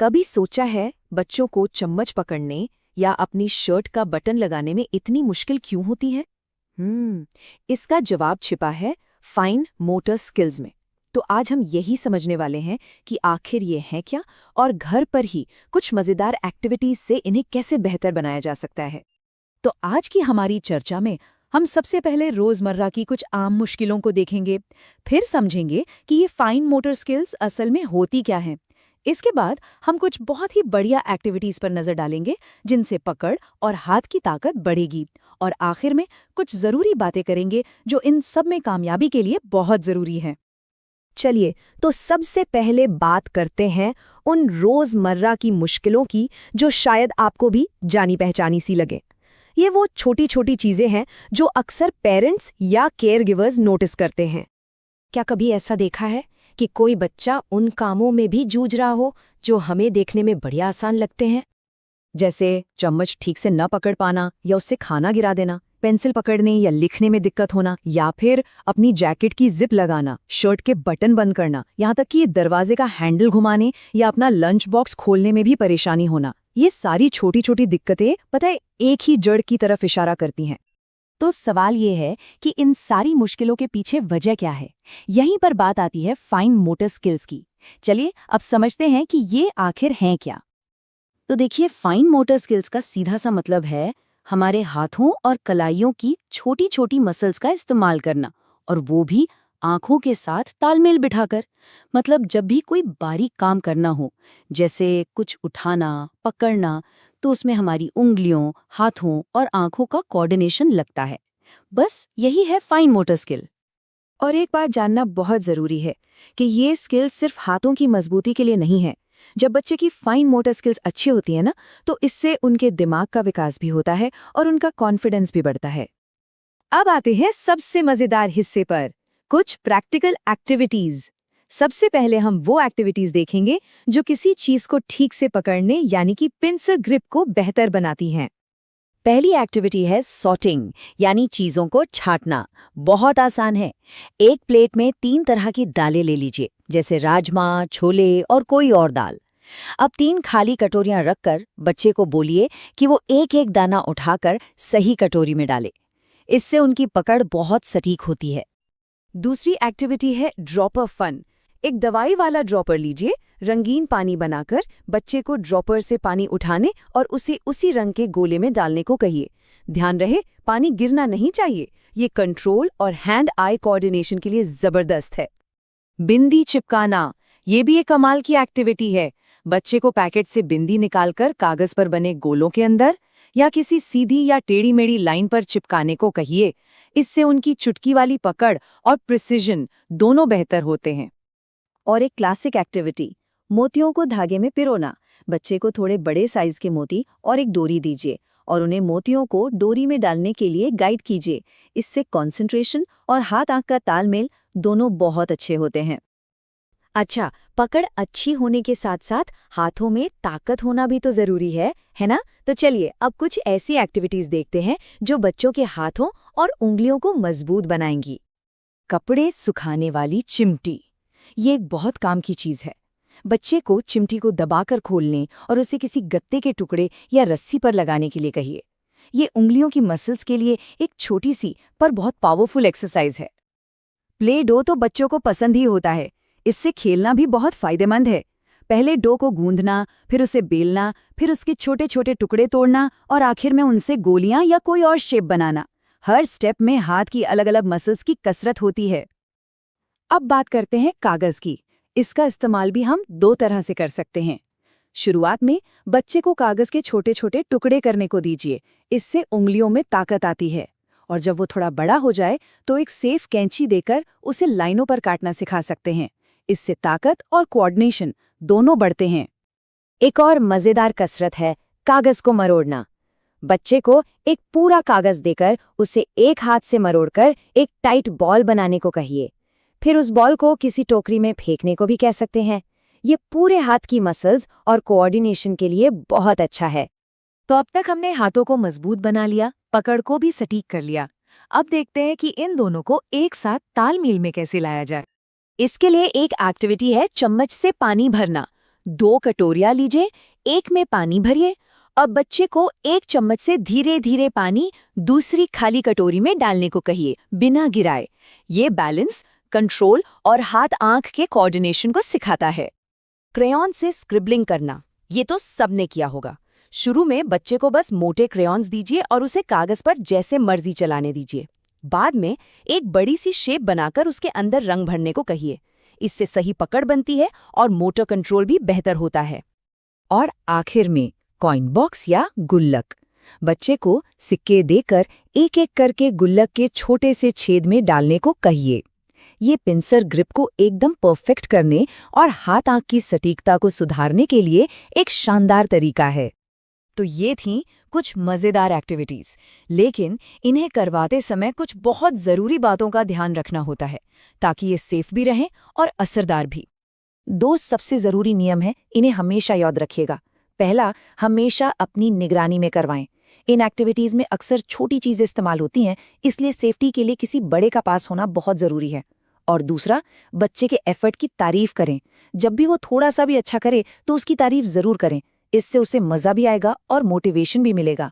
कभी सोचा है बच्चों को चम्मच पकड़ने या अपनी शर्ट का बटन लगाने में इतनी मुश्किल क्यों होती है? इसका जवाब छिपा है फाइन मोटर स्किल्स में। तो आज हम यही समझने वाले हैं कि आखिर ये है क्या और घर पर ही कुछ मज़ेदार एक्टिविटीज से इन्हें कैसे बेहतर बनाया जा सकता है। तो आज की हमारी चर्चा में हम सबसे पहले रोजमर्रा की कुछ आम मुश्किलों को देखेंगे, फिर समझेंगे कि ये फाइन मोटर स्किल्स असल में होती क्या हैं। इसके बाद हम कुछ बहुत ही बढ़िया एक्टिविटीज पर नजर डालेंगे जिनसे पकड़ और हाथ की ताकत बढ़ेगी, और आखिर में कुछ जरूरी बातें करेंगे जो इन सब में कामयाबी के लिए बहुत जरूरी हैं। चलिए, तो सबसे पहले बात करते हैं उन रोजमर्रा की मुश्किलों की जो शायद आपको भी जानी पहचानी सी लगे। ये वो छोटी छोटी चीजें हैं जो अक्सर पेरेंट्स या केयर गिवर्स नोटिस करते हैं। क्या कभी ऐसा देखा है कि कोई बच्चा उन कामों में भी जूझ रहा हो जो हमें देखने में बढ़िया आसान लगते हैं, जैसे चम्मच ठीक से न पकड़ पाना या उससे खाना गिरा देना, पेंसिल पकड़ने या लिखने में दिक्कत होना, या फिर अपनी जैकेट की जिप लगाना, शर्ट के बटन बंद करना, यहाँ तक कि दरवाजे का हैंडल घुमाने या अपना लंच बॉक्स खोलने में भी परेशानी होना। ये सारी छोटी छोटी दिक्कतें पता है एक ही जड़ की तरफ इशारा करती हैं। तो सवाल ये है कि इन सारी मुश्किलों के पीछे वजह क्या है। यहीं पर बात आती है फाइन मोटर स्किल्स की। चलिए अब समझते हैं कि ये आखिर हैं क्या। तो देखिए, फाइन मोटर स्किल्स का सीधा सा मतलब है हमारे हाथों और कलाइयों की छोटी छोटी मसल्स का इस्तेमाल करना, और वो भी आंखों के साथ तालमेल बिठाकर। मतलब जब भी कोई बारीक काम करना हो, जैसे कुछ उठाना, पकड़ना, तो उसमें हमारी उंगलियों, हाथों और आंखों का कोऑर्डिनेशन लगता है। बस यही है फाइन मोटर स्किल। और एक बात जानना बहुत जरूरी है कि ये स्किल सिर्फ हाथों की मजबूती के लिए नहीं है। जब बच्चे की फाइन मोटर स्किल्स अच्छी होती है ना, तो इससे उनके दिमाग का विकास भी होता है और उनका कॉन्फिडेंस भी बढ़ता है। अब आते हैं सबसे मजेदार हिस्से पर, कुछ प्रैक्टिकल एक्टिविटीज। सबसे पहले हम वो एक्टिविटीज देखेंगे जो किसी चीज को ठीक से पकड़ने यानी कि पिंसर ग्रिप को बेहतर बनाती हैं। पहली एक्टिविटी है सॉर्टिंग, यानी चीजों को छांटना। बहुत आसान है। एक प्लेट में 3 तरह की दालें ले लीजिए, जैसे राजमा, छोले और कोई और दाल। अब 3 खाली कटोरियां रखकर बच्चे को बोलिए कि वो एक एक दाना उठाकर सही कटोरी में डाले। इससे उनकी पकड़ बहुत सटीक होती है। दूसरी एक्टिविटी है ड्रॉपर फन। एक दवाई वाला ड्रॉपर लीजिए, रंगीन पानी बनाकर बच्चे को ड्रॉपर से पानी उठाने और उसे उसी रंग के गोले में डालने को कहिए। ध्यान रहे, पानी गिरना नहीं चाहिए। ये कंट्रोल और हैंड आई कोऑर्डिनेशन के लिए जबरदस्त है। बिंदी चिपकाना, ये भी एक कमाल की एक्टिविटी है। बच्चे को पैकेट से बिंदी निकालकर कागज पर बने गोलों के अंदर या किसी सीधी या टेढ़ी मेढ़ी लाइन पर चिपकाने को कहिए। इससे उनकी चुटकी वाली पकड़ और प्रिसिजन दोनों बेहतर होते हैं। और एक क्लासिक एक्टिविटी, मोतियों को धागे में पिरोना। बच्चे को थोड़े बड़े साइज के मोती और एक डोरी दीजिए और उन्हें मोतियों को डोरी में डालने के लिए गाइड कीजिए। इससे कंसंट्रेशन और हाथ आंख का तालमेल दोनों बहुत अच्छे होते हैं। अच्छा, पकड़ अच्छी होने के साथ साथ हाथों में ताकत होना भी तो जरूरी है ना? तो चलिए अब कुछ ऐसी एक्टिविटीज देखते हैं जो बच्चों के हाथों और उंगलियों को मजबूत बनाएंगी। कपड़े सुखाने वाली चिमटी, ये एक बहुत काम की चीज है। बच्चे को चिमटी को दबाकर खोलने और उसे किसी गत्ते के टुकड़े या रस्सी पर लगाने के लिए कहिए। ये उंगलियों की मसल्स के लिए एक छोटी सी पर बहुत पावरफुल एक्सरसाइज है। प्ले डो तो बच्चों को पसंद ही होता है। इससे खेलना भी बहुत फायदेमंद है। पहले डो को गूंदना, फिर उसे बेलना, फिर उसके छोटे छोटे टुकड़े तोड़ना और आखिर में उनसे गोलियां या कोई और शेप बनाना। हर स्टेप में हाथ की अलग अलग मसल्स की कसरत होती है। अब बात करते हैं कागज की। इसका इस्तेमाल भी हम 2 तरह से कर सकते हैं। शुरुआत में बच्चे को कागज के छोटे छोटे टुकड़े करने को दीजिए। इससे उंगलियों में ताकत आती है। और जब वो थोड़ा बड़ा हो जाए तो एक सेफ कैंची देकर उसे लाइनों पर काटना सिखा सकते हैं। इससे ताकत और कोऑर्डिनेशन दोनों बढ़ते हैं। एक और मजेदार कसरत है कागज को मरोड़ना। बच्चे को एक पूरा कागज देकर उसे एक हाथ से मरोड़कर एक टाइट बॉल बनाने को कहिए। फिर उस बॉल को किसी टोकरी में फेंकने को भी कह सकते हैं। ये पूरे हाथ की मसल्स और कोऑर्डिनेशन के लिए बहुत अच्छा है। तो अब तक हमने हाथों को मजबूत बना लिया, पकड़ को भी सटीक कर लिया। अब देखते हैं कि इन दोनों को एक साथ तालमेल में कैसे लाया जाए। इसके लिए एक एक्टिविटी है चम्मच से पानी भरना। 2 कटोरियां लीजिए, एक में पानी भरिए। अब बच्चे को एक चम्मच से धीरे धीरे पानी दूसरी खाली कटोरी में डालने को कहिए, बिना गिराए। ये बैलेंस, कंट्रोल और हाथ आंख के कोऑर्डिनेशन को सिखाता है। क्रेयॉन से स्क्रिबलिंग करना, ये तो सबने किया होगा। शुरू में बच्चे को बस मोटे क्रेयॉन्स दीजिए और उसे कागज पर जैसे मर्जी चलाने दीजिए। बाद में एक बड़ी सी शेप बनाकर उसके अंदर रंग भरने को कहिए। इससे सही पकड़ बनती है और मोटर कंट्रोल भी बेहतर होता है। और आखिर में कॉइन बॉक्स या गुल्लक। बच्चे को सिक्के देकर एक एक करके गुल्लक के छोटे से छेद में डालने को कहिए। ये पिंसर ग्रिप को एकदम परफेक्ट करने और हाथ आंख की सटीकता को सुधारने के लिए एक शानदार तरीका है। तो ये थीं कुछ मज़ेदार एक्टिविटीज़, लेकिन इन्हें करवाते समय कुछ बहुत ज़रूरी बातों का ध्यान रखना होता है ताकि ये सेफ भी रहें और असरदार भी। 2 सबसे ज़रूरी नियम हैं, इन्हें हमेशा याद रखिएगा। पहला, हमेशा अपनी निगरानी में करवाएं। इन एक्टिविटीज़ में अक्सर छोटी चीज़ें इस्तेमाल होती हैं, इसलिए सेफ्टी के लिए किसी बड़े का पास होना बहुत ज़रूरी है। और दूसरा, बच्चे के एफर्ट की तारीफ करें। जब भी वो थोड़ा सा भी अच्छा करे तो उसकी तारीफ ज़रूर करें। इससे उसे मज़ा भी आएगा और मोटिवेशन भी मिलेगा।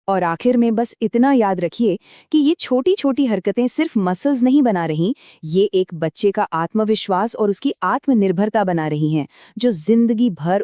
और आखिर में बस इतना याद रखिए कि ये छोटी छोटी हरकतें सिर्फ मसल्स नहीं बना रही, ये एक बच्चे का आत्मविश्वास और उसकी आत्मनिर्भरता बना रही हैं, जो जिंदगी भर